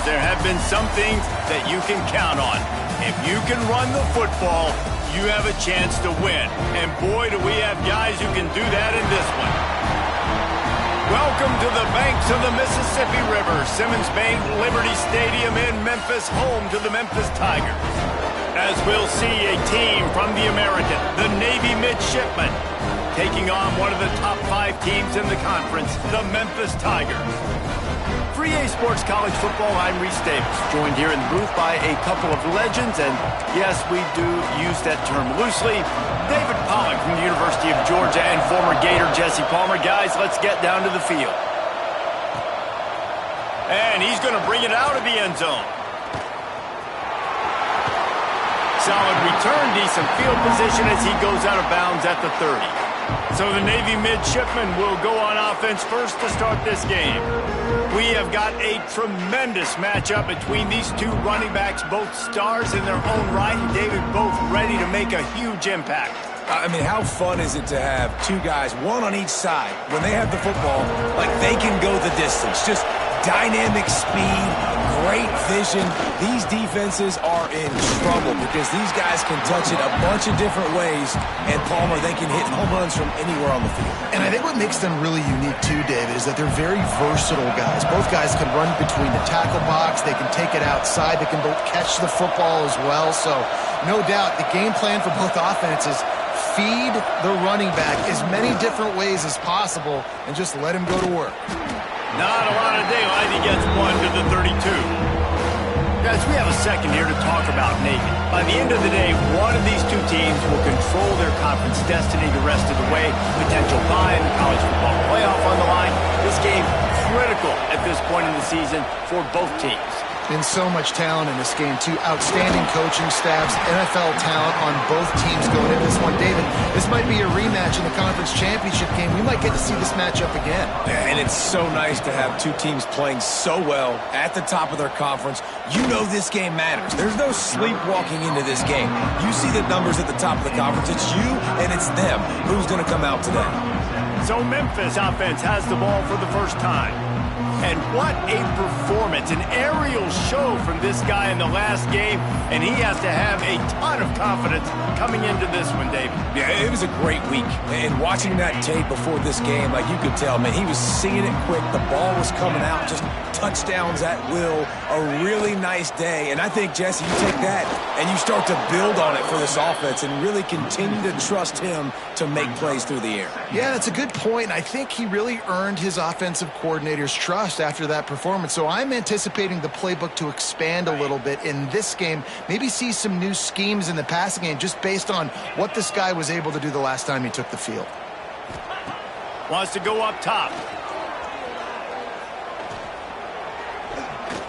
players, there have been some things that you can count on. If you can run the football, you have a chance to win. And boy, do we have guys who can do that in this one. Welcome to the banks of the Mississippi River, Simmons Bank Liberty Stadium in Memphis, home to the Memphis Tigers. As we'll see a team from the American, the Navy Midshipmen, taking on one of the top 5 teams in the conference, the Memphis Tigers. For EA Sports College Football, I'm Reese Davis, joined here in the booth by a couple of legends, and yes, we do use that term loosely. David Pollock from the University of Georgia and former Gator Jesse Palmer. Guys, let's get down to the field. And he's going to bring it out of the end zone. Solid return, decent field position as he goes out of bounds at the 30. So the Navy Midshipmen will go on offense first to start this game. We have got a tremendous matchup between these two running backs, both stars in their own right, and David, both ready to make a huge impact. I mean, how fun is it to have two guys, one on each side, when they have the football, like they can go the distance. Just dynamic speed, great vision. These defenses are in trouble because these guys can touch it a bunch of different ways, and Palmer, they can hit home runs from anywhere on the field. And I think what makes them really unique too, David, is that they're very versatile guys. Both guys can run between the tackle box, they can take it outside, they can both catch the football as well. So no doubt the game plan for both offenses, feed the running back as many different ways as possible and just let him go to work. Not a lot of daylight. He gets one to the 32. Guys, we have a second here to talk about Navy. By the end of the day, one of these two teams will control their conference destiny the rest of the way. Potential bye in the college football playoff on the line. This game critical at this point in the season for both teams. And so much talent in this game, too. Outstanding coaching staffs, NFL talent on both teams going into this one. David, this might be a rematch in the conference championship game. We might get to see this matchup again. And it's so nice to have two teams playing so well at the top of their conference. You know this game matters. There's no sleepwalking into this game. You see the numbers at the top of the conference. It's you and it's them. Who's going to come out today? So Memphis offense has the ball for the first time. And what a performance, an aerial show from this guy in the last game, and he has to have a ton of confidence coming into this one, David. Yeah, it was a great week, and watching that tape before this game, like you could tell, man, he was seeing it quick, the ball was coming out, just touchdowns at will, a really nice day, and I think, Jesse, you take that and you start to build on it for this offense and really continue to trust him to make plays through the air. Yeah, that's a good point, and I think he really earned his offensive coordinator's trust after that performance. So I'm anticipating the playbook to expand a little bit in this game, maybe see some new schemes in the passing game just based on what this guy was able to do the last time he took the field. Wants to go up top.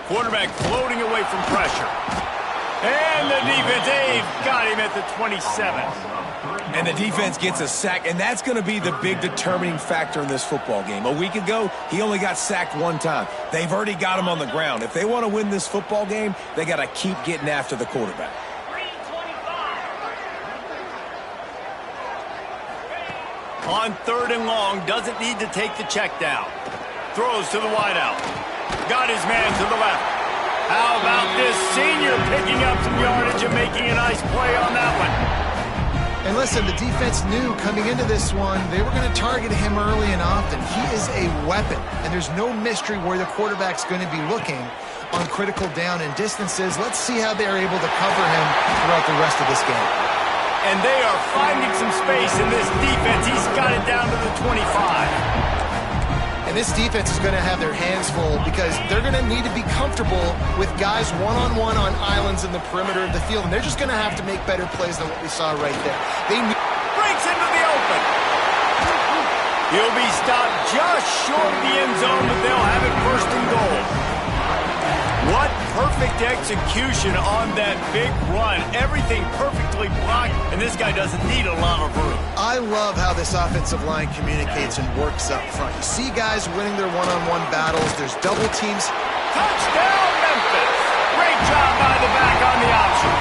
Quarterback floating away from pressure. And the defense, they've got him at the 27. And the defense gets a sack, and that's going to be the big determining factor in this football game. A week ago, he only got sacked one time. They've already got him on the ground. If they want to win this football game, they got to keep getting after the quarterback. On 3rd and long, doesn't need to take the check down. Throws to the wideout. Got his man to the left. How about this senior picking up some yardage and making a nice play on that one? And listen, the defense knew coming into this one, they were going to target him early and often. He is a weapon, and there's no mystery where the quarterback's going to be looking on critical down and distances. Let's see how they're able to cover him throughout the rest of this game. And they are finding some space in this defense. He's got it down to the 25. And this defense is going to have their hands full because they're going to need to be comfortable with guys one-on-one on islands in the perimeter of the field. And they're just going to have to make better plays than what we saw right there. Breaks into the open. He'll be stopped just short of the end zone, but they'll have it 1st and goal. What perfect execution on that big run. Everything perfectly blocked, and this guy doesn't need a lot of room. I love how this offensive line communicates and works up front. You see guys winning their one-on-one battles. There's double teams. Touchdown, Memphis. Great job by the back on the option.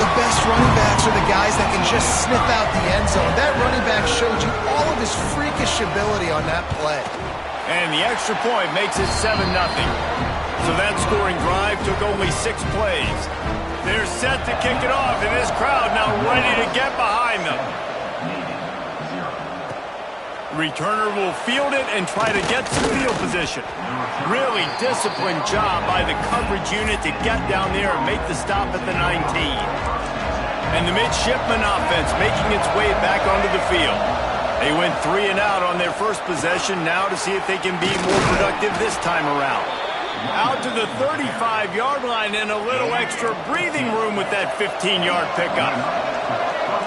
The best running backs are the guys that can just sniff out the end zone. That running back showed you all of his freakish ability on that play. And the extra point makes it 7-0. So that scoring drive took only 6 plays. They're set to kick it off, and this crowd now ready to get behind them. Returner will field it and try to get some field position. Really disciplined job by the coverage unit to get down there and make the stop at the 19. And the midshipman offense making its way back onto the field. They went 3 and out on their first possession, now to see if they can be more productive this time around. Out to the 35-yard line and a little extra breathing room with that 15-yard pickup.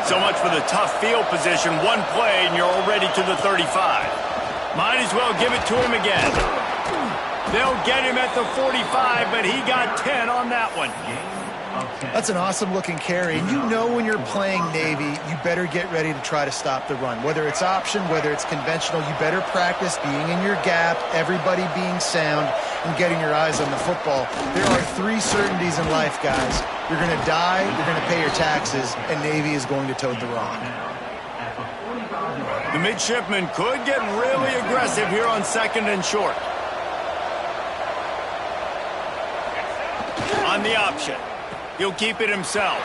So much for the tough field position. One play and you're already to the 35. Might as well give it to him again. They'll get him at the 45, but he got 10 on that one. That's an awesome-looking carry. And you know when you're playing Navy, you better get ready to try to stop the run. Whether it's option, whether it's conventional, you better practice being in your gap, everybody being sound, and getting your eyes on the football. There are 3 certainties in life, guys. You're going to die, you're going to pay your taxes, and Navy is going to tote the rock. The midshipman could get really aggressive here on 2nd and short. On the option. He'll keep it himself.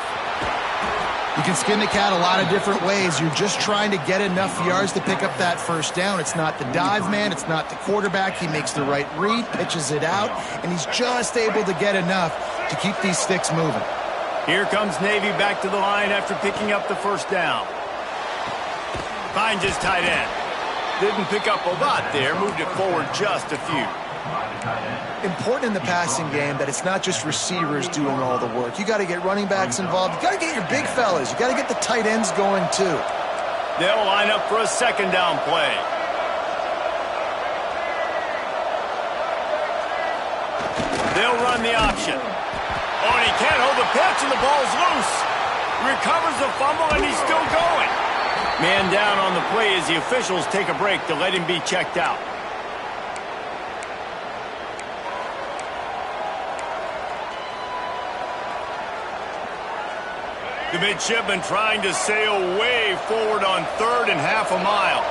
You can skin the cat a lot of different ways. You're just trying to get enough yards to pick up that first down. It's not the dive man. It's not the quarterback. He makes the right read, pitches it out, and he's just able to get enough to keep these sticks moving. Here comes Navy back to the line after picking up the first down. Finds his tight end. Didn't pick up a lot there. Moved it forward just a few. Important in the passing game that it's not just receivers doing all the work. You got to get running backs involved. You got to get your big fellas. You got to get the tight ends going too. They'll line up for a 2nd down play. They'll run the option. Oh, and he can't hold the pitch, and the ball's loose. Recovers the fumble, and he's still going. Man down on the play as the officials take a break to let him be checked out. The midshipman trying to sail way forward on 3rd and half a mile.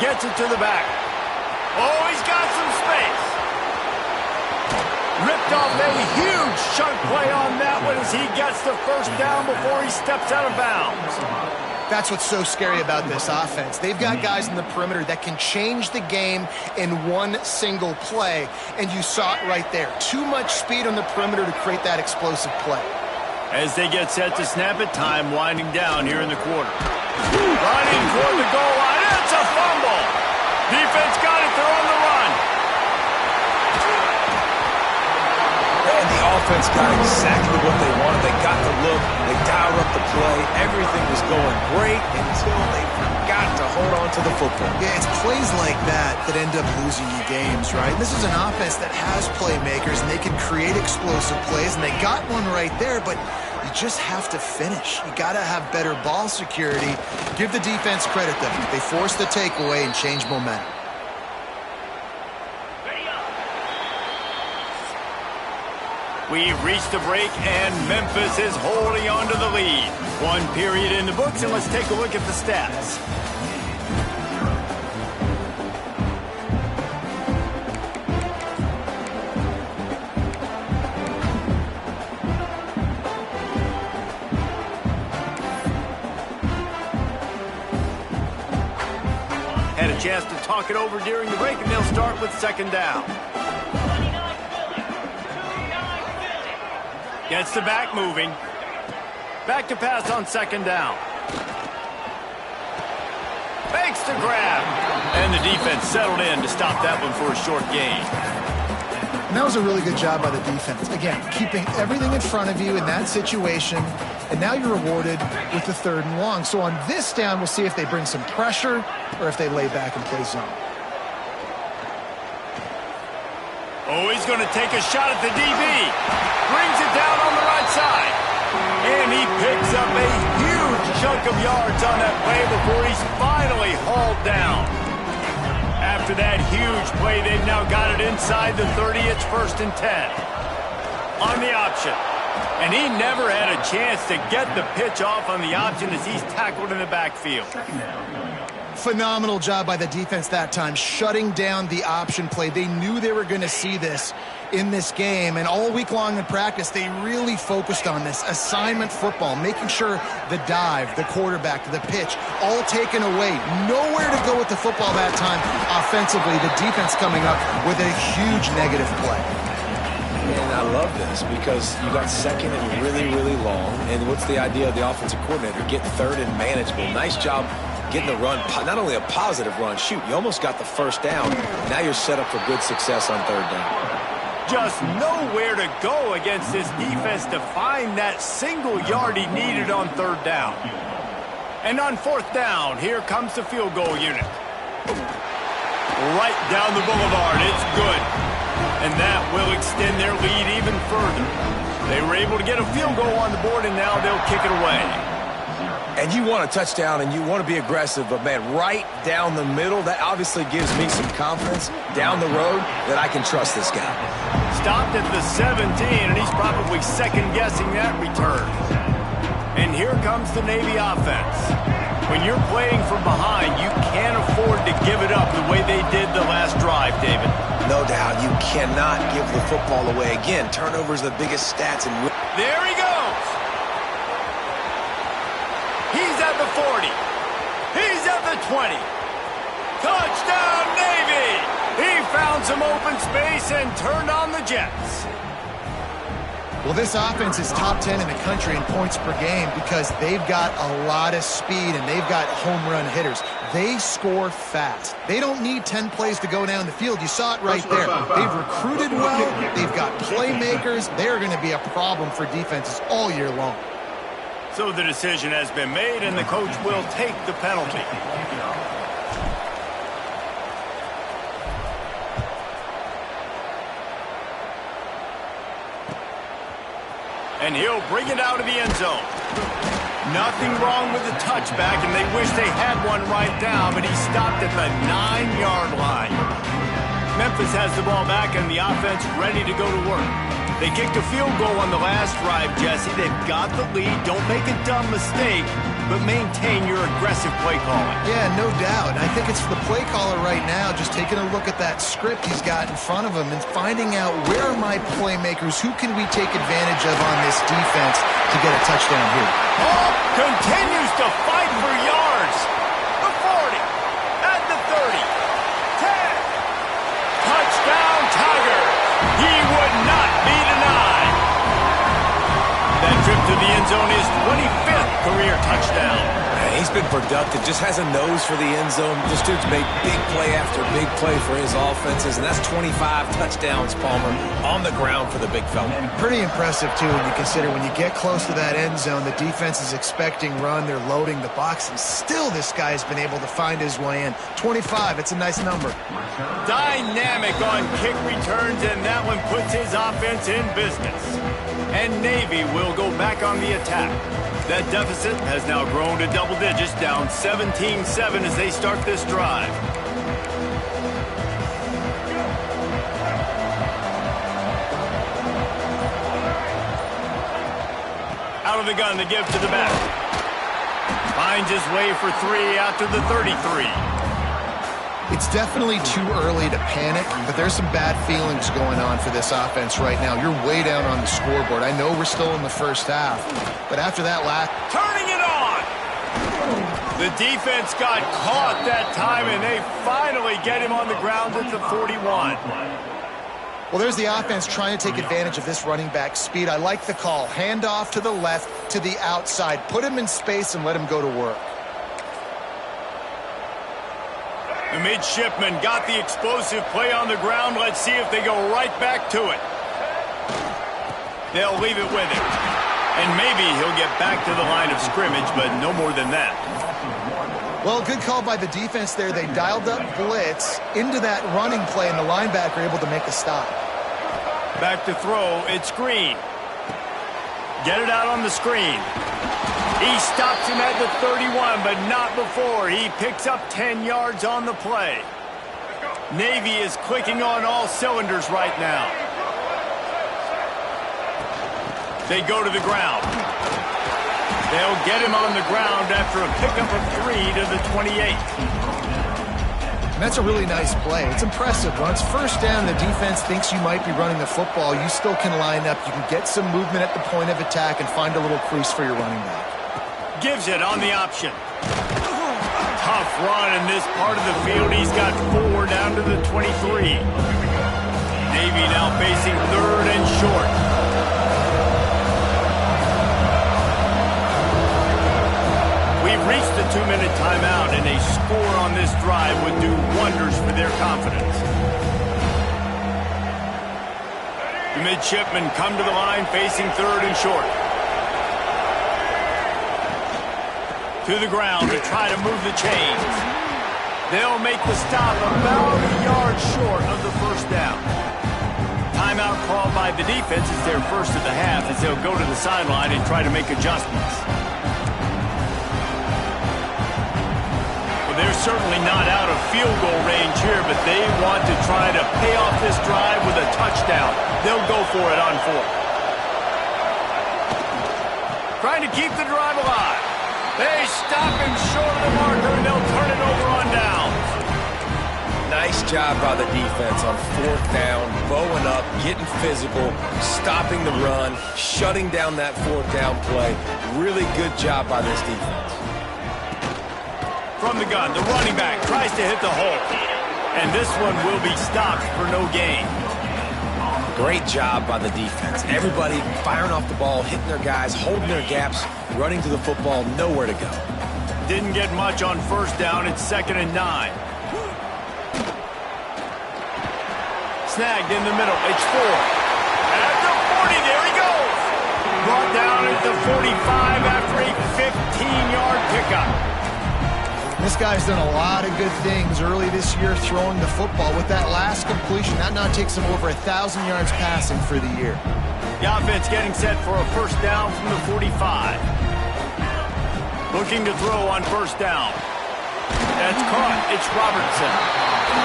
Gets it to the back. Oh, he's got some space. Ripped off a huge chunk play on that one as he gets the first down before he steps out of bounds. That's what's so scary about this offense. They've got guys in the perimeter that can change the game in one single play, and you saw it right there. Too much speed on the perimeter to create that explosive play. As they get set to snap it, time winding down here in the quarter. Running toward the goal line. It's a fumble. Defense got it. They're on the run. And the offense got exactly what they wanted. They got the look. They dialed up the play. Everything was going great until they forgot to hold on to the football. Yeah, it's plays like that that end up losing you games, right? This is an offense that has playmakers, and they can create explosive plays, and they got one right there, but you just have to finish. You got to have better ball security. Give the defense credit, though. They forced the takeaway and changed momentum. We've reached the break, and Memphis is holding on to the lead. 1 period in the books, and let's take a look at the stats. Had a chance to talk it over during the break, and they'll start with 2nd down. Gets the back moving. Back to pass on 2nd down. Fakes the grab. And the defense settled in to stop that one for a short gain. And that was a really good job by the defense. Again, keeping everything in front of you in that situation, and now you're rewarded with the 3rd and long. So on this down, we'll see if they bring some pressure or if they lay back and play zone. Oh, he's going to take a shot at the DB. Brings it down on the right side. And he picks up a huge chunk of yards on that play before he's finally hauled down. After that huge play, they've now got it inside the 30. It's 1st and 10. On the option. And he never had a chance to get the pitch off on the option as he's tackled in the backfield. Phenomenal job by the defense that time, shutting down the option play. They knew they were going to see this in this game, and all week long in practice, they really focused on this assignment football, making sure the dive, the quarterback, the pitch, all taken away. Nowhere to go with the football that time offensively. The defense coming up with a huge negative play. And I love this because you got second and really, really long. And what's the idea of the offensive coordinator? Get third and manageable. Nice job getting the run, not only a positive run, shoot, you almost got the first down. Now you're set up for good success on third down. Just nowhere to go against this defense to find that single yard he needed on third down. And on fourth down, here comes the field goal unit. Right down the boulevard, it's good. And that will extend their lead even further. They were able to get a field goal on the board, and now they'll kick it away. And you want a touchdown, and you want to be aggressive, but, man, right down the middle, that obviously gives me some confidence down the road that I can trust this guy. Stopped at the 17, and he's probably second-guessing that return. And here comes the Navy offense. When you're playing from behind, you can't afford to give it up the way they did the last drive, David. No doubt, you cannot give the football away. Again, turnovers are the biggest stats. There he goes. He's at the 40. He's at the 20. Touchdown, Navy! He found some open space and turned on the Jets. Well, this offense is top 10 in the country in points per game because they've got a lot of speed and they've got home run hitters. They score fast. They don't need 10 plays to go down the field. You saw it right there. They've recruited well. They've got playmakers. They're going to be a problem for defenses all year long. So the decision has been made, and the coach will take the penalty. And he'll bring it out of the end zone. Nothing wrong with the touchback, and they wish they had one right now, but he stopped at the 9-yard line. Memphis has the ball back, and the offense ready to go to work. They kicked a field goal on the last drive, Jesse. They've got the lead. Don't make a dumb mistake, but maintain your aggressive play calling. Yeah, no doubt. I think it's for the play caller right now, just taking a look at that script he's got in front of him and finding out where are my playmakers, who can we take advantage of on this defense to get a touchdown here. Oh, continues to fight for yards. The 40, at the 30, 10. Touchdown, Tiger. He would not be denied. That trip to the end zone is 25th career touchdown. Man, he's been productive, just has a nose for the end zone. This dude's made big play after big play for his offenses, and that's 25 touchdowns, Palmer, on the ground for the big fella. Pretty impressive, too, when you consider when you get close to that end zone, the defense is expecting run, they're loading the box, and still this guy has been able to find his way in. 25, it's a nice number. Dynamic on kick returns, and that one puts his offense in business. And Navy will go back on the attack. That deficit has now grown to double digits, down 17-7 as they start this drive. Out of the gun to give to the back. Finds his way for 3 out to the 33. It's definitely too early to panic, but there's some bad feelings going on for this offense right now. You're way down on the scoreboard. I know we're still in the first half, but after that last... Turning it on! The defense got caught that time, and they finally get him on the ground at the 41. Well, there's the offense trying to take advantage of this running back speed. I like the call. Hand off to the left, to the outside. Put him in space and let him go to work. The midshipman got the explosive play on the ground. Let's see if they go right back to it. They'll leave it with him. And maybe he'll get back to the line of scrimmage, but no more than that. Well, good call by the defense there. They dialed up blitz into that running play, and the linebacker able to make the stop. Back to throw. It's Green. Get it out on the screen. He stops him at the 31, but not before. He picks up 10 yards on the play. Navy is clicking on all cylinders right now. They go to the ground. They'll get him on the ground after a pickup of 3 to the 28. And that's a really nice play. It's impressive. When it's first down, the defense thinks you might be running the football. You still can line up. You can get some movement at the point of attack and find a little crease for your running back. Gives it on the option. Tough run in this part of the field. He's got 4 down to the 23. Navy now facing 3rd and short. We've reached the 2-minute timeout, and a score on this drive would do wonders for their confidence. The midshipmen come to the line facing 3rd and short. To the ground to try to move the chains. They'll make the stop about a yard short of the first down. Timeout called by the defense. It's their first of the half as they'll go to the sideline and try to make adjustments. Well, they're certainly not out of field goal range here, but they want to try to pay off this drive with a touchdown. They'll go for it on 4th. Trying to keep the drive alive. They stop him short of the marker, and they'll turn it over on downs. Nice job by the defense on 4th down, bowing up, getting physical, stopping the run, shutting down that 4th down play. Really good job by this defense. From the gun, the running back tries to hit the hole. And this one will be stopped for no gain. Great job by the defense. Everybody firing off the ball, hitting their guys, holding their gaps, running to the football, nowhere to go. Didn't get much on 1st down. It's 2nd and 9. Snagged in the middle. It's 4. At the 40, there he goes. Brought down at the 45 after a 15-yard pickup. This guy's done a lot of good things early this year throwing the football. With that last completion, that now takes him over 1,000 yards passing for the year. The offense getting set for a 1st down from the 45. Looking to throw on 1st down. That's caught. It's Robertson.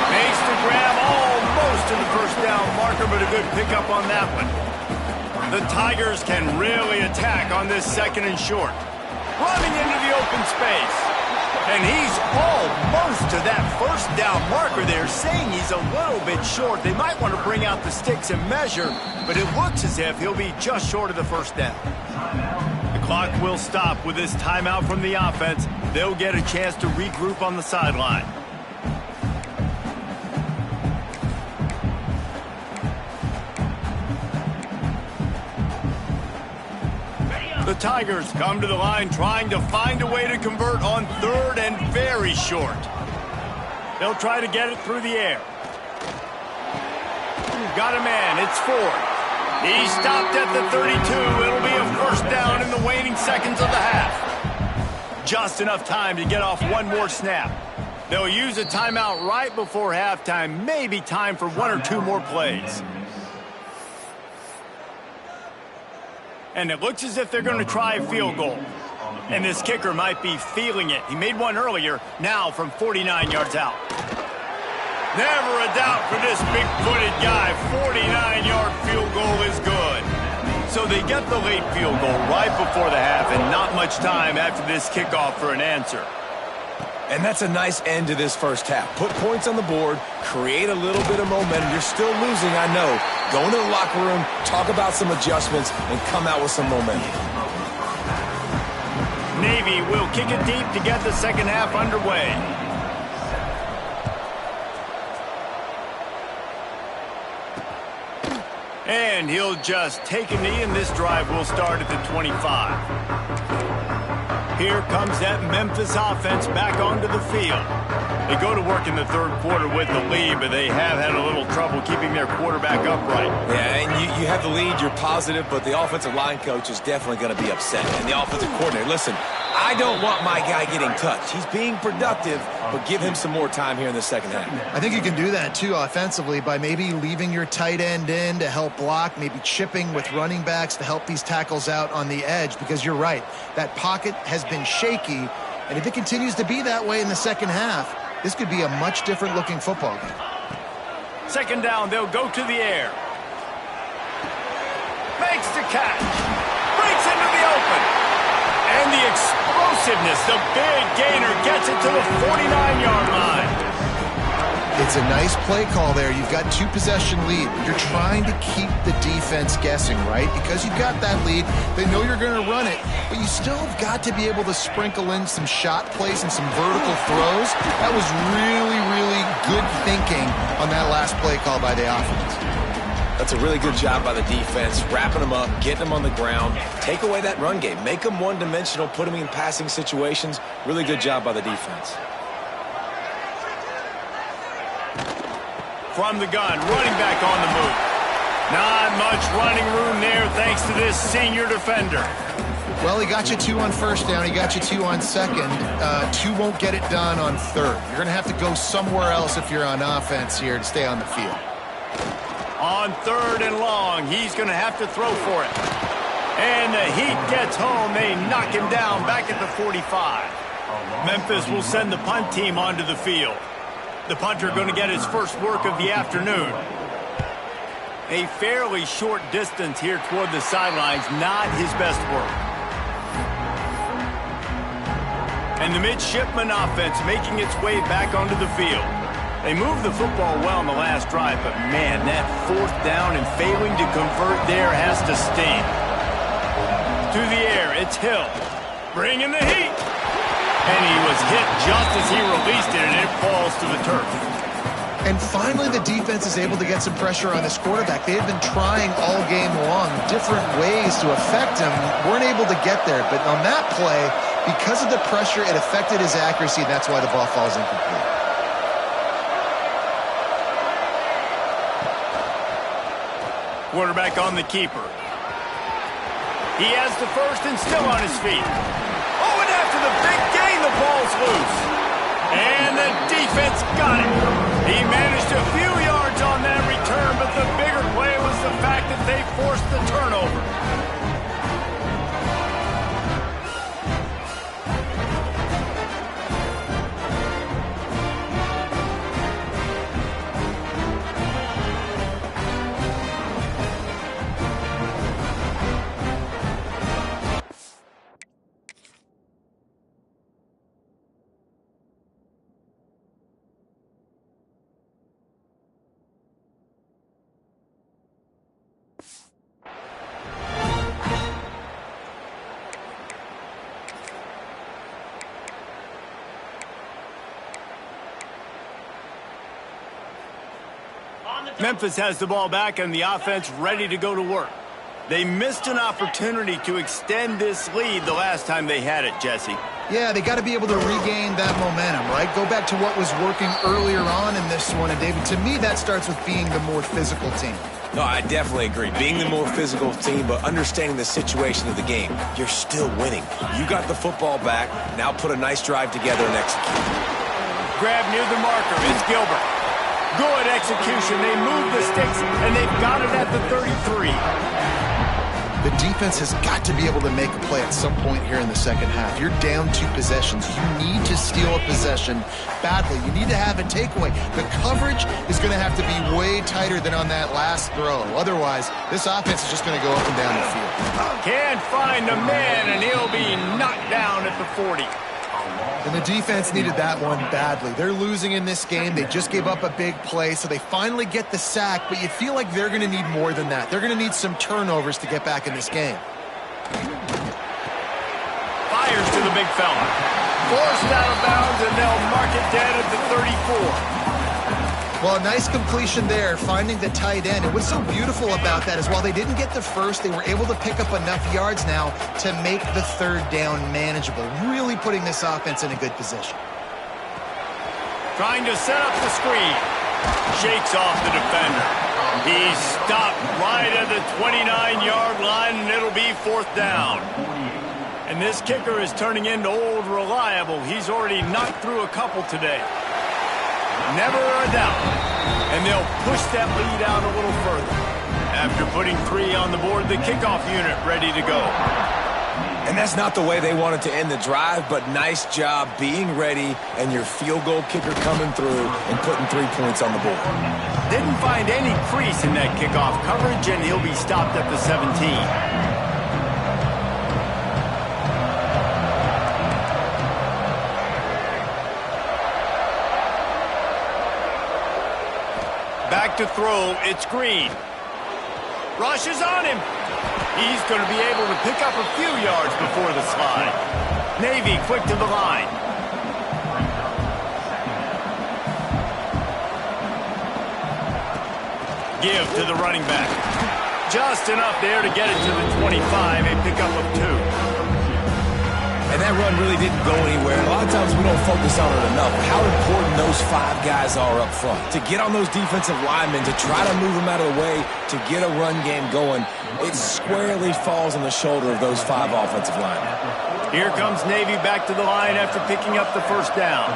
Makes the grab almost to the 1st down marker, but a good pickup on that one. The Tigers can really attack on this 2nd and short. Running into the open space. And he's almost to that 1st down marker there, saying he's a little bit short. They might want to bring out the sticks and measure, but it looks as if he'll be just short of the 1st down. The clock will stop with this timeout from the offense. They'll get a chance to regroup on the sideline. The Tigers come to the line trying to find a way to convert on 3rd and very short. They'll try to get it through the air. Got a man. It's 4th. He stopped at the 32. It'll be a 1st down in the waning seconds of the half. Just enough time to get off one more snap. They'll use a timeout right before halftime. Maybe time for 1 or 2 more plays. And it looks as if they're going to try a field goal. And this kicker might be feeling it. He made one earlier, now from 49 yards out. Never a doubt for this big-footed guy. 49-yard field goal is good. So they get the late field goal right before the half, and not much time after this kickoff for an answer. And that's a nice end to this 1st half. Put points on the board, create a little bit of momentum. You're still losing, I know. Go into the locker room, talk about some adjustments, and come out with some momentum. Navy will kick it deep to get the 2nd half underway. And he'll just take a knee, and this drive will start at the 25. Here comes that Memphis offense back onto the field. They go to work in the 3rd quarter with the lead, but they have had a little trouble keeping their quarterback upright. Yeah, and you have the lead, you're positive, but the offensive line coach is definitely going to be upset. And the offensive coordinator, listen, I don't want my guy getting touched. He's being productive, but give him some more time here in the 2nd half. I think you can do that, too, offensively, by maybe leaving your tight end in to help block, maybe chipping with running backs to help these tackles out on the edge, because you're right. That pocket has been shaky, and if it continues to be that way in the 2nd half, this could be a much different-looking football game. 2nd down, they'll go to the air. Makes the catch. Breaks into the open. And the explosiveness, the big gainer gets it to the 49-yard line. It's a nice play call there. You've got 2-possession lead. You're trying to keep the defense guessing, right? Because you've got that lead. They know you're going to run it, but you still have got to be able to sprinkle in some shot plays and some vertical throws. That was really, really good thinking on that last play call by the offense. That's a really good job by the defense, wrapping them up, getting them on the ground. Take away that run game. Make them one-dimensional, put them in passing situations. Really good job by the defense. From the gun, running back on the move. Not much running room there thanks to this senior defender. Well, he got you 2 on first down. He got you 2 on second. 2 won't get it done on third. You're going to have to go somewhere else if you're on offense here to stay on the field. On 3rd and long, he's going to have to throw for it. And the heat gets home. They knock him down back at the 45. Memphis will send the punt team onto the field. The punter going to get his first work of the afternoon. A fairly short distance here toward the sidelines, not his best work. And the midshipman offense making its way back onto the field. They moved the football well in the last drive, but man, that 4th down and failing to convert there has to sting. To the air, it's Hill. Bringing the heat. And he was hit just as he released it, and it falls to the turf. And finally, the defense is able to get some pressure on this quarterback. They had been trying all game long different ways to affect him. Weren't able to get there. But on that play, because of the pressure, it affected his accuracy, and that's why the ball falls incomplete. Quarterback on the keeper. He has the first and still on his feet. Oh, and after the big gain, the ball's loose. And the defense got it. He managed a few yards on that return, but the bigger play was the fact that they forced the turnover. Memphis has the ball back and the offense ready to go to work. They missed an opportunity to extend this lead the last time they had it, Jesse. Yeah, they got to be able to regain that momentum, right? Go back to what was working earlier on in this one. And, David, to me, that starts with being the more physical team. No, I definitely agree. Being the more physical team, but understanding the situation of the game. You're still winning. You got the football back. Now put a nice drive together and execute. Grab near the marker. It's Gilbert. Good execution. They move the sticks, and they've got it at the 33. The defense has got to be able to make a play at some point here in the second half. You're down 2 possessions. You need to steal a possession badly. You need to have a takeaway. The coverage is going to have to be way tighter than on that last throw. Otherwise, this offense is just going to go up and down the field. Can't find a man, and he'll be knocked down at the 40. And the defense needed that one badly. They're losing in this game. They just gave up a big play, so they finally get the sack, but you feel like they're going to need more than that. They're going to need some turnovers to get back in this game. Fires to the big fella. Forced out of bounds, and they'll mark it dead at the 34. Well, a nice completion there, finding the tight end. And what's so beautiful about that is while they didn't get the first, they were able to pick up enough yards now to make the 3rd down manageable, really putting this offense in a good position. Trying to set up the screen. Shakes off the defender. He's stopped right at the 29-yard line, and it'll be 4th down. And this kicker is turning into old reliable. He's already knocked through a couple today. Never a doubt. And they'll push that lead out a little further. After putting 3 on the board, the kickoff unit ready to go. And that's not the way they wanted to end the drive, but nice job being ready and your field goal kicker coming through and putting 3 points on the board. Didn't find any crease in that kickoff coverage, and he'll be stopped at the 17. Back to throw, it's Green. Rushes on him. He's going to be able to pick up a few yards before the slide. Navy quick to the line. Give to the running back. Just enough there to get it to the 25, a pickup of 2. And that run really didn't go anywhere. A lot of times we don't focus on it enough. How important those 5 guys are up front. To get on those defensive linemen, to try to move them out of the way, to get a run game going, it squarely falls on the shoulder of those 5 offensive linemen. Here comes Navy back to the line after picking up the first down.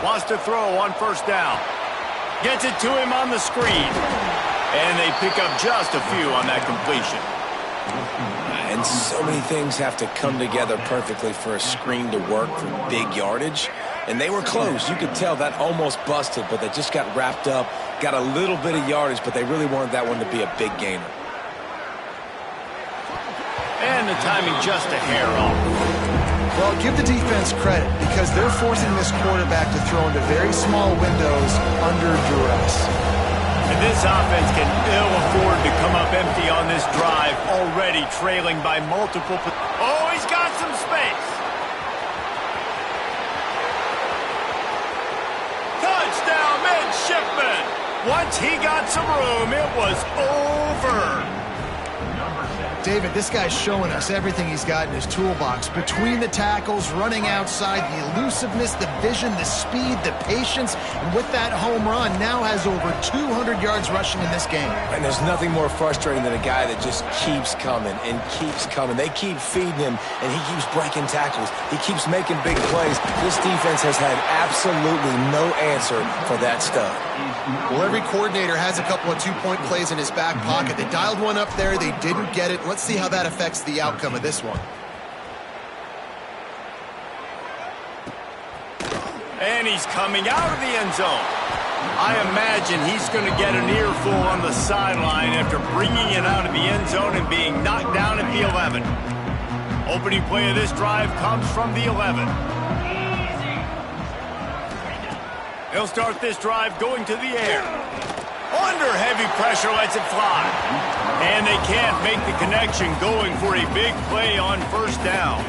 Wants to throw on first down. Gets it to him on the screen. And they pick up just a few on that completion. And so many things have to come together perfectly for a screen to work for big yardage. And they were close. You could tell that almost busted, but they just got wrapped up, got a little bit of yardage, but they really wanted that one to be a big gainer. And the timing just a hair off. Well, give the defense credit because they're forcing this quarterback to throw into very small windows under duress. And this offense can ill afford to come up empty on this drive, already trailing by multiple. Oh, he's got some space. Touchdown, midshipman. Once he got some room, it was over. David, this guy's showing us everything he's got in his toolbox. Between the tackles, running outside, the elusiveness, the vision, the speed, the patience, and with that home run, now has over 200 yards rushing in this game. And there's nothing more frustrating than a guy that just keeps coming and keeps coming. They keep feeding him, and he keeps breaking tackles. He keeps making big plays. This defense has had absolutely no answer for that stud. Well, every coordinator has a couple of two-point plays in his back pocket. They dialed one up there. They didn't get it. Let's see how that affects the outcome of this one. And he's coming out of the end zone. I imagine he's going to get an earful on the sideline after bringing it out of the end zone and being knocked down at the 11. Opening play of this drive comes from the 11. He'll start this drive going to the air. Under heavy pressure, lets it fly. And they can't make the connection, going for a big play on first down.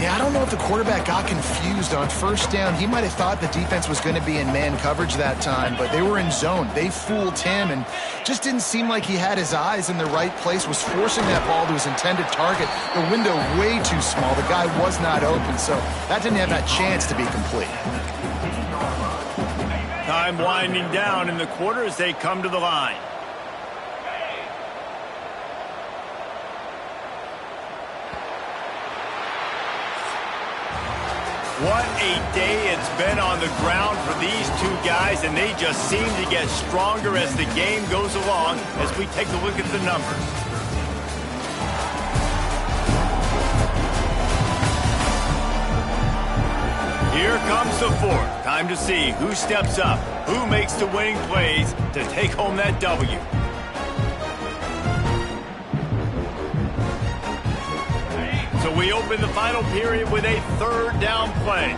Yeah, I don't know if the quarterback got confused on first down. He might have thought the defense was going to be in man coverage that time, but they were in zone. They fooled him and just didn't seem like he had his eyes in the right place, was forcing that ball to his intended target. The window way too small. The guy was not open, so that didn't have that chance to be complete. Time winding down in the quarter as they come to the line. What a day it's been on the ground for these two guys, and they just seem to get stronger as the game goes along as we take a look at the numbers. Here comes the fourth. Time to see who steps up, who makes the winning plays to take home that W. So we open the final period with a third down play.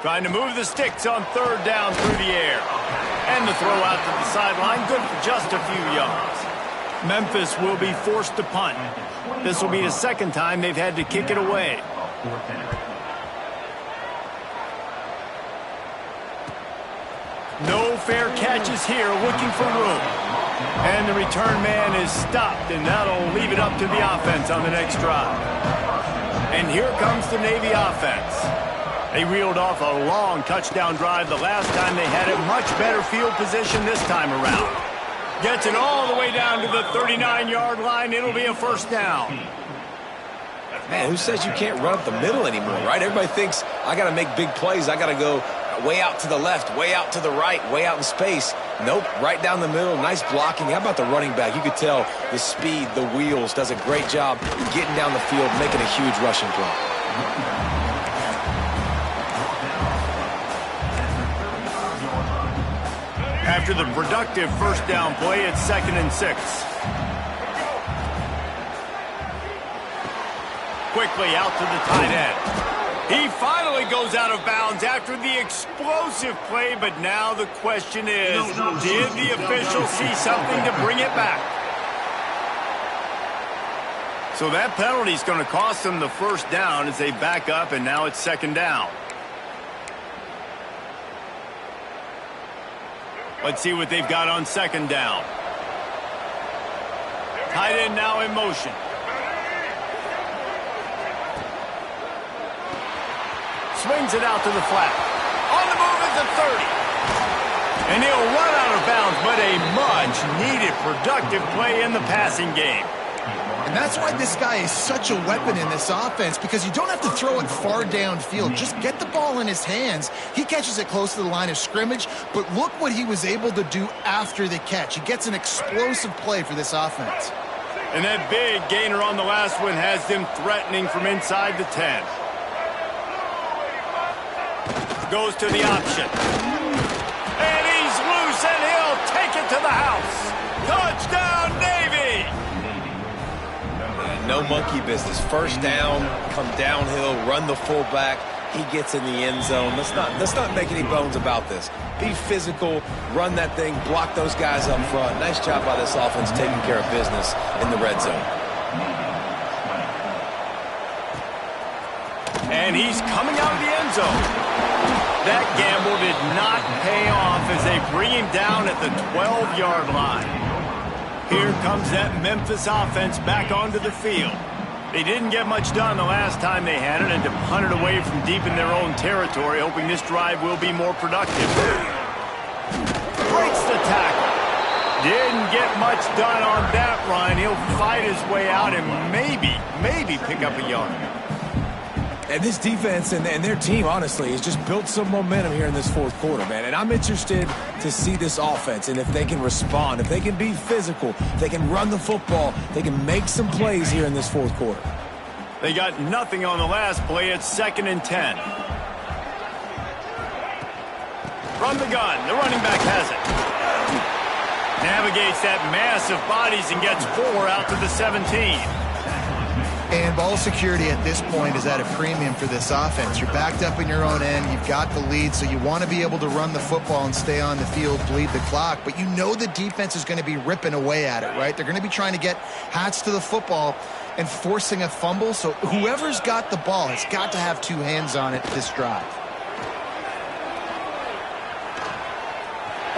Trying to move the sticks on third down through the air. And the throw out to the sideline, good for just a few yards. Memphis will be forced to punt. This will be the second time they've had to kick it away. No fair catches here, looking for room. And the return man is stopped, and that'll leave it up to the offense on the next drive. And here comes the Navy offense. They reeled off a long touchdown drive the last time they had a much better field position this time around. Gets it all the way down to the 39-yard line. It'll be a first down. Man, who says you can't run up the middle anymore, right? Everybody thinks, I got to make big plays. I got to go way out to the left, way out to the right, way out in space. Nope, right down the middle, nice blocking. How about the running back? You could tell the speed, the wheels, does a great job getting down the field, making a huge rushing play. After the productive first down play, it's 2nd and 6. quickly out to the tight end. He finally goes out of bounds after the explosive play, but now the question is, did the official see something to bring it back? So that penalty is going to cost them the first down as they back up, and now it's second down. Let's see what they've got on second down. Tight end now in motion. Swings it out to the flat. On the move at the 30. And he'll run out of bounds, but a much-needed productive play in the passing game. And that's why this guy is such a weapon in this offense, because you don't have to throw it far downfield. Just get the ball in his hands. He catches it close to the line of scrimmage, but look what he was able to do after the catch. He gets an explosive play for this offense. And that big gainer on the last one has them threatening from inside the 10. Goes to the option. And he's loose, and he'll take it to the house. Touchdown, Navy! No monkey business. First down, come downhill, run the fullback. He gets in the end zone. Let's not make any bones about this. Be physical, run that thing, block those guys up front. Nice job by this offense taking care of business in the red zone. And he's coming out of the end zone. That gamble did not pay off as they bring him down at the 12-yard line. Here comes that Memphis offense back onto the field. They didn't get much done the last time they had it, and to punt it away from deep in their own territory, hoping this drive will be more productive. Breaks the tackle. Didn't get much done on that run. He'll fight his way out and maybe pick up a yard. And this defense and their team, honestly, has just built some momentum here in this fourth quarter, man. And I'm interested to see this offense and if they can respond, if they can be physical, if they can run the football, they can make some plays here in this fourth quarter. They got nothing on the last play. It's 2nd and 10. From the gun, the running back has it. Navigates that mass of bodies and gets 4 out to the 17. And ball security at this point is at a premium for this offense. You're backed up in your own end. You've got the lead, so you want to be able to run the football and stay on the field, bleed the clock. But you know the defense is going to be ripping away at it, right? They're going to be trying to get Hats to the football and forcing a fumble. So whoever's got the ball has got to have 2 hands on it this drive.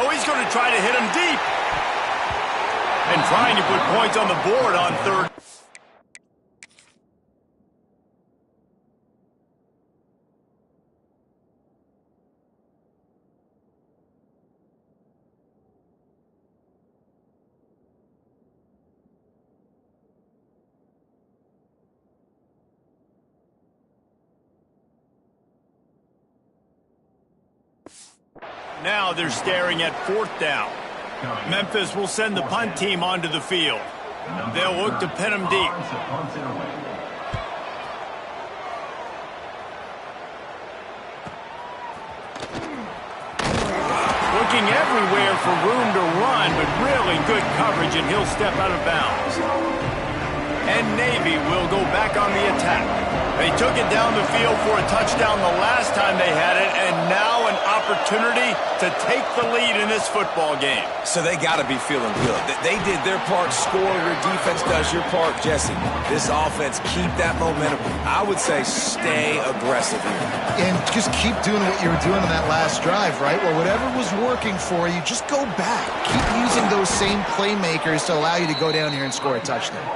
Oh, he's going to try to hit him deep. And trying to put points on the board on third. Now they're staring at 4th down. Memphis will send the punt team onto the field. They'll look to pin them deep. Looking everywhere for room to run, but really good coverage, and he'll step out of bounds. And Navy will go back on the attack. They took it down the field for a touchdown the last time they had it, and now an opportunity to take the lead in this football game. So they got to be feeling good. They did their part, score. Your defense does your part, Jesse. This offense, keep that momentum. I would say stay aggressive here. And just keep doing what you were doing on that last drive, right? Well, whatever was working for you, just go back. Keep using those same playmakers to allow you to go down here and score a touchdown.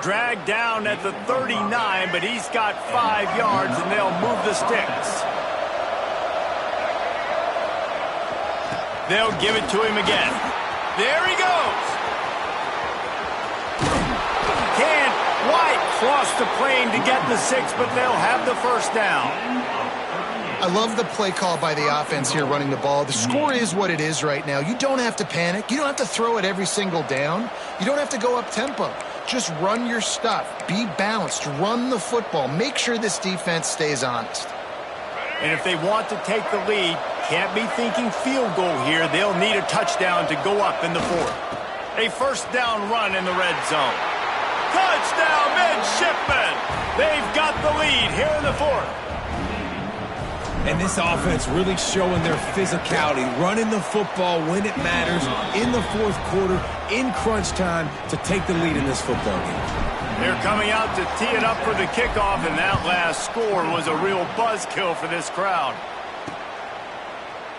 Dragged down at the 39, but he's got 5 yards, and they'll move the sticks. They'll give it to him again. There he goes. Can't quite cross the plane to get the 6, but they'll have the first down. I love the play call by the offense here running the ball. The score is what it is right now. You don't have to panic. You don't have to throw it every single down. You don't have to go up tempo. Just run your stuff. Be balanced. Run the football. Make sure this defense stays honest. And if they want to take the lead, can't be thinking field goal here. They'll need a touchdown to go up in the 4th. A first down run in the red zone. Touchdown, midshipmen! They've got the lead here in the fourth. And this offense really showing their physicality, running the football when it matters, in the fourth quarter, in crunch time, to take the lead in this football game. They're coming out to tee it up for the kickoff, and that last score was a real buzzkill for this crowd.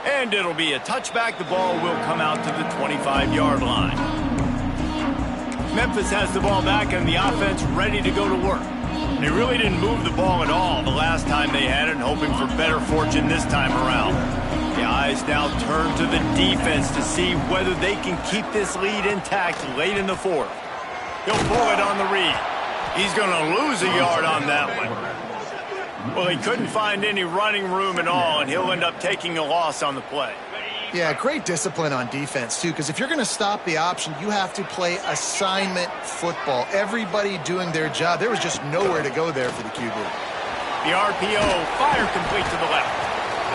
And it'll be a touchback. The ball will come out to the 25-yard line. Memphis has the ball back, and the offense ready to go to work. They really didn't move the ball at all the last time they had it, hoping for better fortune this time around. The eyes now turn to the defense to see whether they can keep this lead intact late in the fourth. He'll pull it on the read. He's going to lose a yard on that one. Well, he couldn't find any running room at all, and he'll end up taking a loss on the play. Yeah, great discipline on defense, too, because if you're going to stop the option, you have to play assignment football. Everybody doing their job. There was just nowhere to go there for the QB. The RPO, fire complete to the left.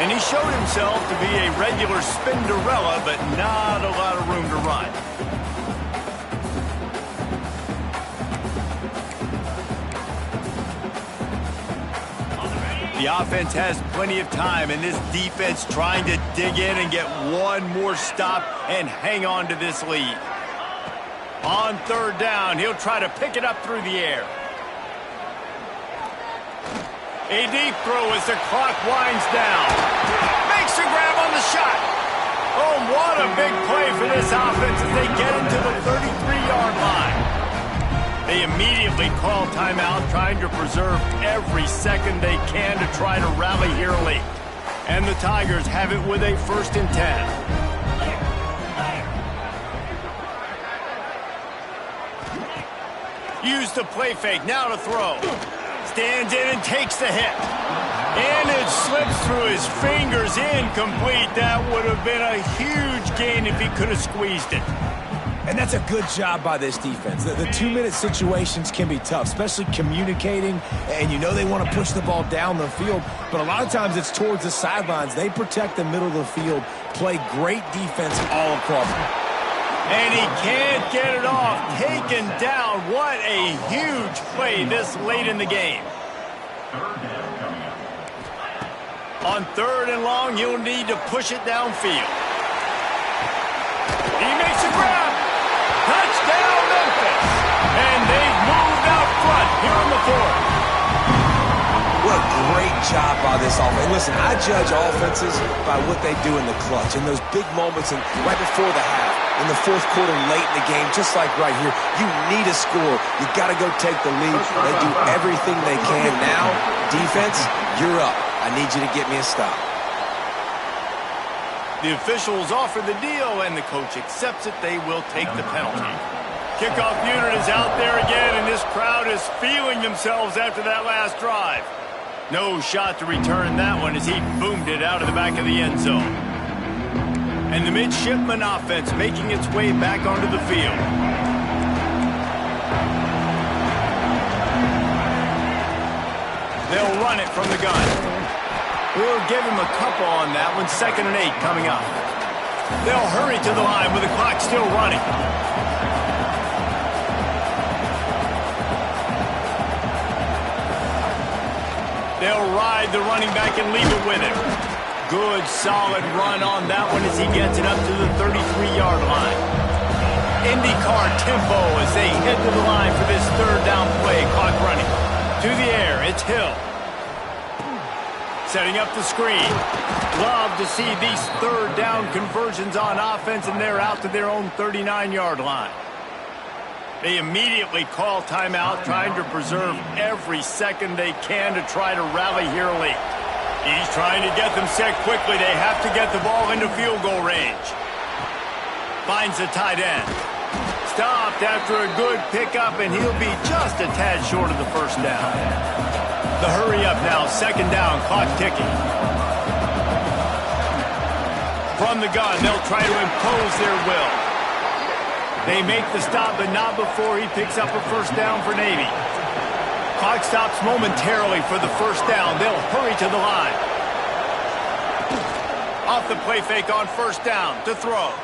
And he showed himself to be a regular Spinderella, but not a lot of room to run. The offense has plenty of time, and this defense trying to dig in and get one more stop and hang on to this lead. On third down, he'll try to pick it up through the air. A deep throw as the clock winds down. Makes a grab on the shot. Oh, what a big play for this offense as they get into the 33-yard line. They immediately call timeout, trying to preserve every second they can to try to rally here late. And the Tigers have it with a 1st and 10. Use the play fake, now to throw. Stands in and takes the hit. And it slips through his fingers, incomplete. That would have been a huge gain if he could have squeezed it. And that's a good job by this defense. The 2-minute situations can be tough, especially communicating, and you know they want to push the ball down the field, but a lot of times it's towards the sidelines. They protect the middle of the field, play great defense all across. And he can't get it off. Taken down. What a huge play this late in the game. On third and long, you'll need to push it downfield. He makes a grab. Touchdown, Memphis. And they've moved out front here in the fourth. What a great job by this offense. Listen, I judge offenses by what they do in the clutch, in those big moments and right before the half, in the fourth quarter, late in the game, just like right here. You need a score. You got to go take the lead. They do everything they can. Now, defense, you're up. I need you to get me a stop. The officials offer the deal, and the coach accepts it. They will take the penalty. Kickoff unit is out there again, and this crowd is feeling themselves after that last drive. No shot to return that one as he boomed it out of the back of the end zone. And the midshipman offense making its way back onto the field. They'll run it from the gun. We'll give him a couple on that one. 2nd and 8 coming up. They'll hurry to the line with the clock still running. They'll ride the running back and leave it with him. Good, solid run on that one as he gets it up to the 33-yard line. IndyCar tempo as they head to the line for this third down play. Clock running. To the air, it's Hill. Setting up the screen. Love to see these third down conversions on offense, and they're out to their own 39-yard line. They immediately call timeout, trying to preserve every second they can to try to rally here late. He's trying to get them set quickly. They have to get the ball into field goal range. Finds the tight end. Stopped after a good pickup, and he'll be just a tad short of the first down. The hurry up now, 2nd down, clock ticking. From the gun, they'll try to impose their will. They make the stop, but not before he picks up a first down for Navy. Clock stops momentarily for the first down. They'll hurry to the line. Off the play fake on first down to throw.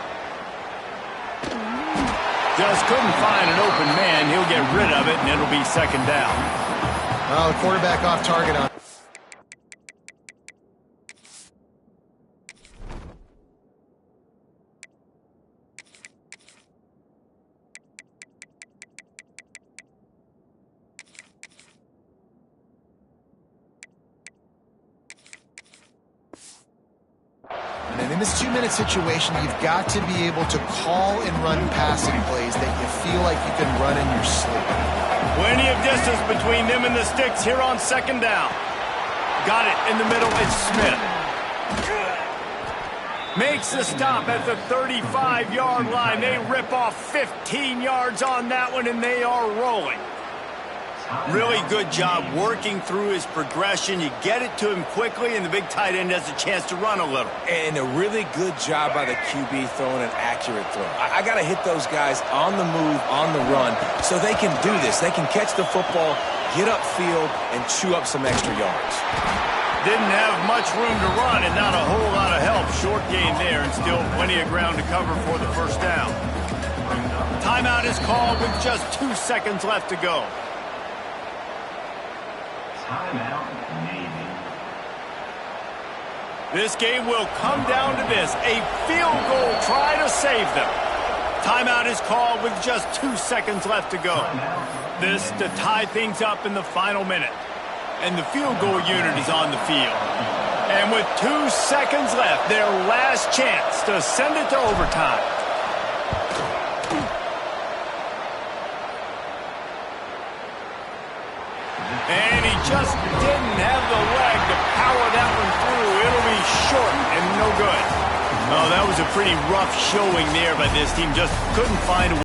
Just couldn't find an open man. He'll get rid of it, and it'll be 2nd down. Oh, the quarterback off target on. And in this 2-minute situation, you've got to be able to call and run passing plays that you feel like you can run in your sleep. Plenty of distance between them and the sticks here on second down. Got it in the middle. It's Smith. Makes the stop at the 35-yard line. They rip off 15 yards on that one, and they are rolling. Really good job working through his progression. You get it to him quickly, and the big tight end has a chance to run a little. And a really good job by the QB throwing an accurate throw. I got to hit those guys on the move, on the run, so they can do this. They can catch the football, get upfield, and chew up some extra yards. Didn't have much room to run and not a whole lot of help. Short game there and still plenty of ground to cover for the first down. Timeout is called with just 2 seconds left to go. Timeout, maybe. This game will come down to this. A field goal try to save them. Timeout is called with just 2 seconds left to go. This to tie things up in the final minute. And the field goal unit is on the field. And with 2 seconds left, their last chance to send it to overtime. And he just didn't have the leg to power that one through. It'll be short and no good. Oh, that was a pretty rough showing there by this team. Just couldn't find a way.